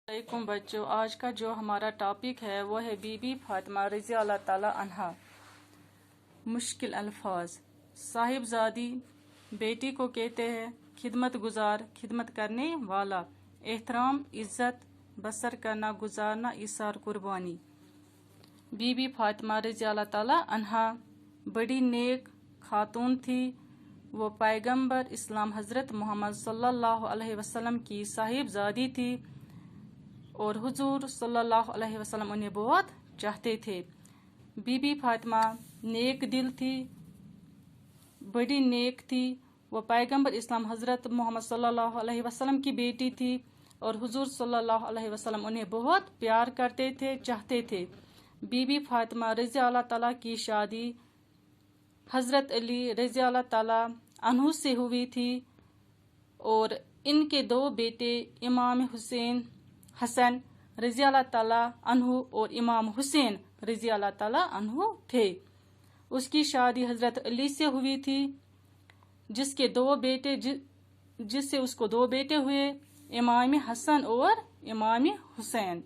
علیکم بچوں، آج کا جو ہمارا ٹاپک ہے وہ ہے بی بی فاطمہ رضی اللہ تعالی عنہا۔ مشکل الفاظ۔ صاحبزادی بیٹی کو کہتے ہیں خدمت گزار، خدمت کرنے والا، احترام، عزت، بسر کرنا، گزارنا، ایثار، قربانی۔ بی بی فاطمہ رضی اللہ تعالی عنہا بڑی نیک خاتون تھی۔ وہ پیغمبر اسلام حضرت محمد صلی اللہ علیہ وسلم کی صاحبزادی تھی اور حضور صلی اللہ علیہ وسلم انہیں بہت چاہتے تھے۔ بی بی فاطمہ نیک دل تھی، بڑی نیک تھی۔ وہ پیغمبر اسلام حضرت محمد صلی اللہ علیہ وسلم کی بیٹی تھی اور حضور صلی اللہ علیہ وسلم انہیں بہت پیار کرتے تھے، چاہتے تھے۔ بی بی فاطمہ رضی اللہ تعالیٰ کی شادی حضرت علی رضی اللہ تعالیٰ عنہ سے ہوئی تھی اور ان کے دو بیٹے امام حسن رضی اللہ تعالیٰ عنہ اور امام حسین رضی اللہ تعالیٰ عنہ تھے۔ اس کی شادی حضرت علی سے ہوئی تھی جس سے اس کو دو بیٹے ہوئے، امام حسن اور امام حسین۔